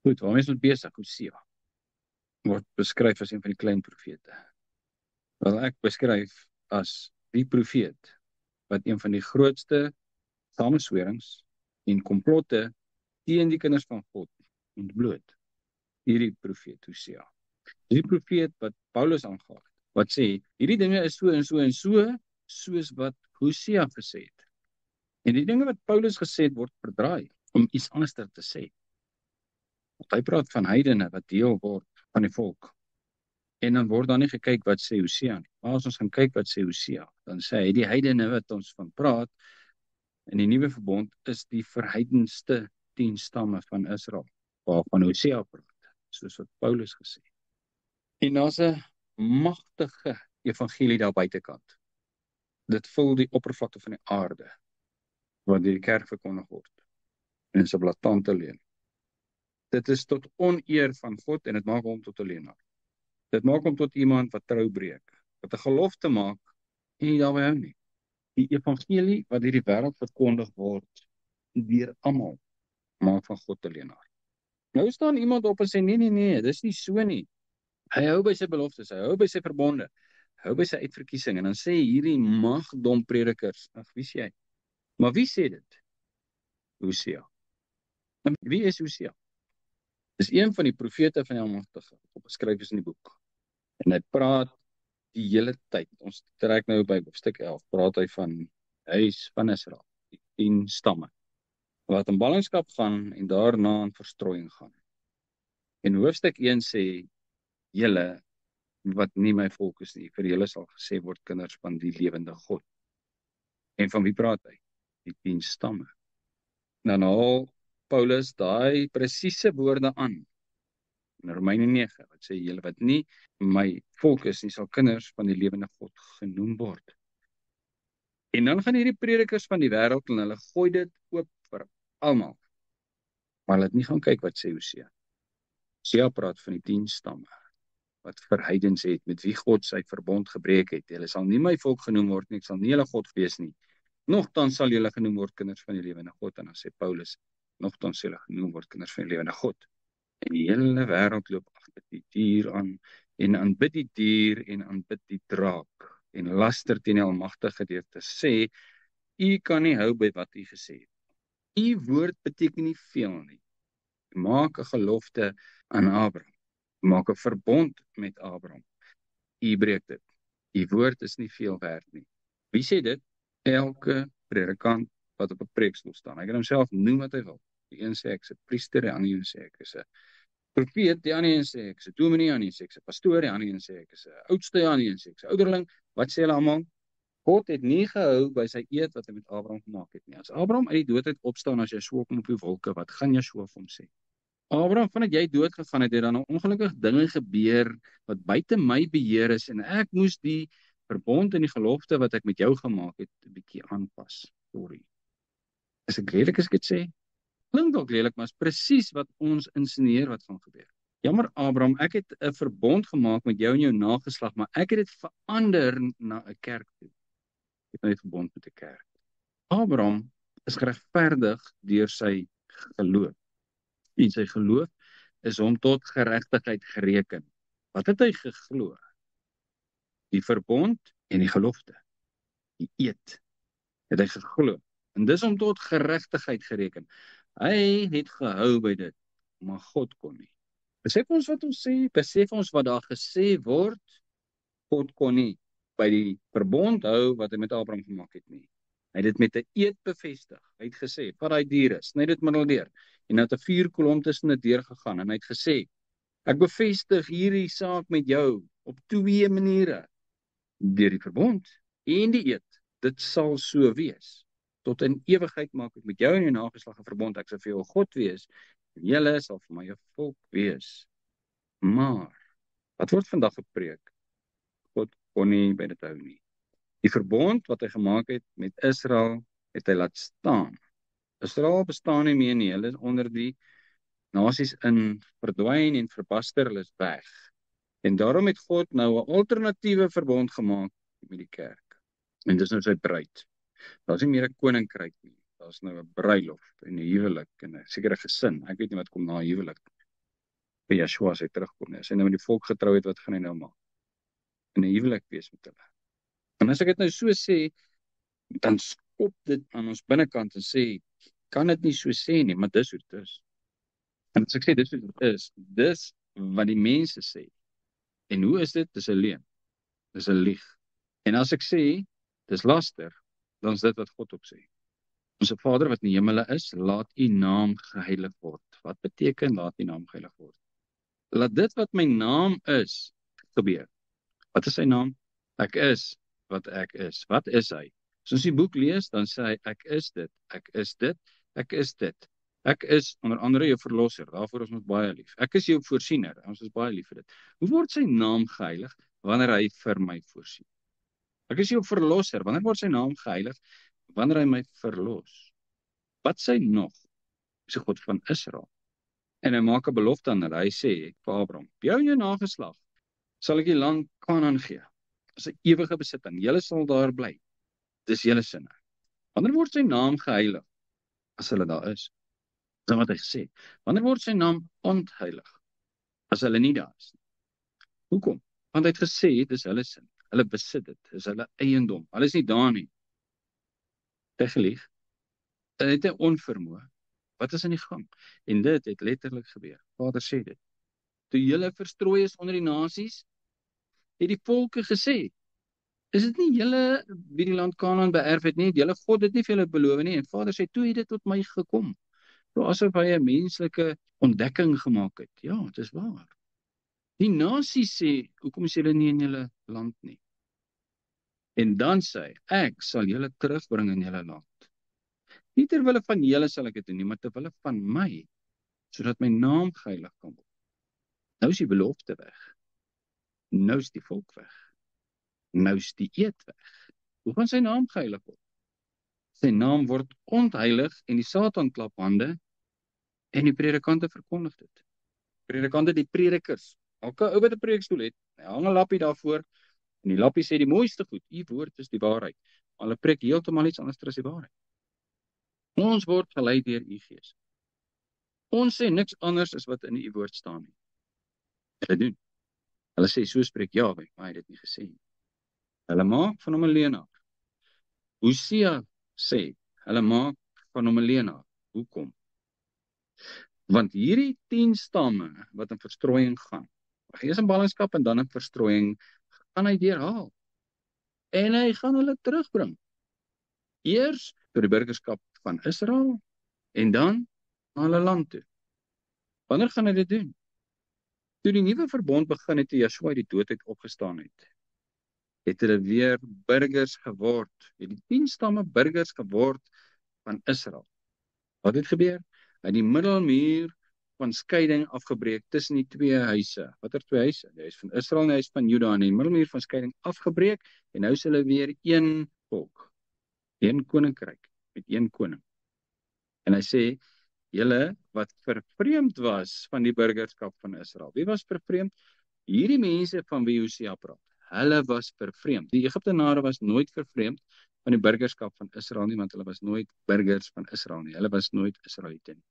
Goed, waarmee is ons besig? Hosea word beskryf as een van die klein profete. Wel, ek beskryf as die profeet wat een van die grootste samenswerings en komplotte teen die kinders van God ontbloot. Hierdie profeet Hosea. Die profeet wat Paulus aangehaal het, wat sê, hierdie dinge is so en so en so, soos wat Hosea gesê het. En die dinge wat Paulus gesê het, word verdraai om iets anders te sê. Want hy praat van heidene wat deel word van die volk. En dan word daar nie gekyk wat sê Hosea nie. Maar as ons gaan kyk wat sê Hosea, dan sê hy die heidene wat ons van praat in die nuwe verbond is die verheidenste 10 stamme van Israel, waarvan Hosea praat, soos wat Paulus gesê. En daar's 'n magtige evangelie daar buitekant. Dit vul die oppervlakte van die aarde, wat deur die kerk verkondig word. En is 'n blaatante leuen. Dit is tot oneer van God en dit maak hom tot 'n leienaar. Dit maak hom tot iemand wat trou breek, wat 'n gelofte maak en nie daarby hou nie. Die evangelie wat hierdie wêreld verkondig word deur almal, maak van God 'n leienaar. Nou staan iemand op en sê nee, dis nie so nie. Hy hou by sy beloftes, hy hou by sy verbonde, hy hou by sy uitverkiesing en dan sê hierdie magdom predikers, ag wie sê hy? Maar wie sê dit? Hosea. En wie is Hosea? Dis een van die profete van die Almagtige, wat beskryf is in die boek. En hy praat die hele tyd, ons trek nou by hoofstuk 11, praat hy van huis van Israel, die 10 stamme, wat in ballingskap gaan en daarna in verstrooiing gaan. En hoofstuk 1 sê, julle wat nie my volk is nie, vir julle sal gesê word kinders van die lewende God. En van wie praat hy? Die 10 stamme. Dan haal Paulus daai presiese woorde aan in Romeine 9, wat sê, julle wat nie my volk is nie, sal kinders van die lewende God genoem word. En dan gaan hierdie predikers van die wêreld en hulle gooi dit oop vir almal. Maar hulle het nie gaan kyk wat sê Hosea. Hosea praat van die 10 stamme, wat verheidens het, met wie God sy verbond gebreek het. Hulle sal nie my volk genoem word nie, ek sal nie hulle God wees nie. Nogtans sal julle genoem word kinders van die lewende God. En dan sê Paulus, nogtans sal julle genoem word kinders van die lewende God. En die hele wêreld loop agter die dier aan, en aanbid die dier, en aanbid die draak, en laster teen die Almagtige deur te sê, u kan nie hou by wat u gesê het. U woord beteken nie veel nie. Maak 'n gelofte aan Abraham. Maak 'n verbond met Abraham. U breek dit. U woord is nie veel werd nie. Wie sê dit? Elke predikant wat op 'n preekstoel staan. Hy kan homself noem wat hy wil. Die een sê ek is 'n priester, die ander een sê ek is 'n profeet, die ander een sê ek is 'n dominee, die ander een sê ek is 'n pastoor, die ander een sê ek is 'n oudste, die ander een sê ek is 'n ouderling. Wat sê hulle almal? God het nie gehou by sy eed wat hy met Abraham gemaak het nie. As Abraham uit die dood uit opstaan, as Jesua kom op die wolke, wat gaan Jesua vir hom sê? Abraham, vandat jy dood gegaan het, het dan ongelukkig dinge gebeur wat buite my beheer is en ek moes die verbond en die gelofte wat ek met jou gemaak het 'n bietjie aanpas. Sorry. Is ek redelik as ek dit sê? Klink dalk lelik, maar is presies wat ons insinueer wat gaan gebeur. Jammer Abraham, ek het 'n verbond gemaak met jou en jou nageslag, maar ek het dit verander na 'n kerk toe. Ek het nou 'n verbond met 'n kerk. Abraham is geregverdig deur sy geloof. En sy geloof is hom tot geregtigheid gereken. Wat het hy geglo? Die verbond en die gelofte. Die eed het hy geglo. En dis hom tot geregtigheid gereken. Hy het gehou by dit, maar God kon nie. Besef ons wat ons sê, besef ons wat daar gesê word, God kon nie by die verbond hou wat hy met Abraham gemaak het nie. Hy het dit met 'n eed bevestig. Hy het gesê, vat daai diere, sny dit middeldeur. En hy het 'n vuurkolom tussen dit deur gegaan en hy het gesê, ek bevestig hierdie saak met jou op 2 maniere. Deur die verbond en die eed. Dit sal so wees. Tot in ewigheid maak ek met jou en jou nageslag 'n verbond. Ek sal vir jou God wees en julle sal vir my 'n volk wees. Maar wat word vandag gepreek? God kon nie by dit hou nie. Die verbond wat hy gemaak het met Israel, het hy laat staan. Israel bestaan nie meer nie, hulle is onder die nasies in verdwyn en verbaster, hulle is weg. En daarom het God nou 'n alternatiewe verbond gemaak met die kerk. En dis nou sy bruid. Daar's nie meer 'n koninkryk nie. Daar's nou 'n bruilof en 'n huwelik en 'n sekere gesin. Ek weet nie wat kom na huwelik. vir Yeshua as hy terugkom nie. As hy nou met die volk getrou het, wat gaan hy nou maak? In 'n huwelik wees met hulle. En as ek dit nou so sê, dan skop dit aan ons binnekant en sê, kan dit nie so sê nie, maar dis hoe dit is. En as ek sê dis hoe dit is, dis wat die mense sê. En hoe is dit? Dis 'n leuen. Dis 'n lieg. En as ek sê, dis laster, dan is dit wat God ook sê. Onse Vader wat in die hemele is, laat u naam geheilig word. Wat beteken laat u naam geheilig word? Laat dit wat my naam is, gebeur. Wat is sy naam? Ek is wat ek is. Wat is hy? As ons die boek lees, dan sê hy, ek is dit, ek is dit, ek is dit. Ek is onder andere jou verlosser, daarvoor is ons baie lief. Ek is jou voorsiener, ons is baie lief vir dit. Hoe word sy naam geheilig? Wanneer hy vir my voorsien. Ek is jou verlosser, wanneer word sy naam geheilig? Wanneer hy my verlos. Wat sê nog? Is die God van Israel. En hy maak 'n belofte aan hulle. Hy sê vir Abraham, jou en jou nageslag sal ek die land Kanaan gee. As 'n ewige besitting. Julle sal daar bly. Dis julle sinne. Wanneer word sy naam geheilig? As hulle daar is. Dis wat hy gesê. Wanneer word sy naam ontheilig? As hulle nie daar is. Hoekom? Want hy het gesê, dis hulle sin. Hulle besit dit. Dis hulle eiendom. Hulle is nie daar nie. Hy gelieg. Hy het 'n onvermoë. Wat is aan die gang? En dit het letterlik gebeur. Vader sê dit. Toe julle verstrooi is onder die nasies, het die volke gesê, is dit nie julle wie die land Kanaan beerf het nie, julle God het nie vir julle beloof nie, en Vader sê, toe het dit tot my gekom. So asof hy 'n menslike ontdekking gemaak het. Ja, dit is waar. Die nasies sê, hoekom is julle nie in julle land nie? En dan sê hy, ek sal julle terugbring in julle land. Nie ter wille van julle sal ek dit doen nie, maar ter wille van my, sodat my naam geheilig kan word. Nou is die belofte weg. Nou is die volk weg. Nou is die eed weg. Hoe gaan sy naam geheilig word? Sy naam word ontheilig en die Satan klap hande en die predikante verkondig dit. Predikante, die predikers. Elke ou wat 'n preekstoel het, hy hang 'n lappie daarvoor en die lappie sê die mooiste goed, u woord is die waarheid. Maar hulle preek heeltemal iets anders as die waarheid. Ons word gelei deur u Gees. Ons sê niks anders as wat in u woord staan nie. Hulle doen. Hulle sê, so spreek Jahwe, maar hy het dit nie gesê nie. Hulle maak van hom 'n leienaar. Hosea sê, hulle maak van hom 'n leienaar. Hoekom? Want hierdie 10 stamme wat in verstrooiing gaan, eers in ballingskap en dan in verstrooiing, gaan hy deurhaal. En hy gaan hulle terugbring. Eers tot die burgerskap van Israel en dan na hulle land toe. Wanneer gaan hy dit doen? Toe die nuwe verbond begin het, toe Yeshua uit die dood uit opgestaan het hulle weer burgers geword. Het die 10 stamme burgers geword van Israel. Wat het gebeur? Hy het die middelmuur van skeiding afgebreek tussen die 2 huise. Watter 2 huise? Die huis van Israel en die huis van Juda. En die middelmuur van skeiding afgebreek en nou is hulle weer een volk. Een koninkryk met een koning. En hy sê, julle wat vervreemd was van die burgerskap van Israel. Wie was vervreemd? Hierdie mense van wie Hosea praat. Hulle was vervreemd. Die Egiptenare was nooit vervreemd van die burgerskap van Israel nie, want hulle was nooit burgers van Israel nie. Hulle was nooit Israeliete nie.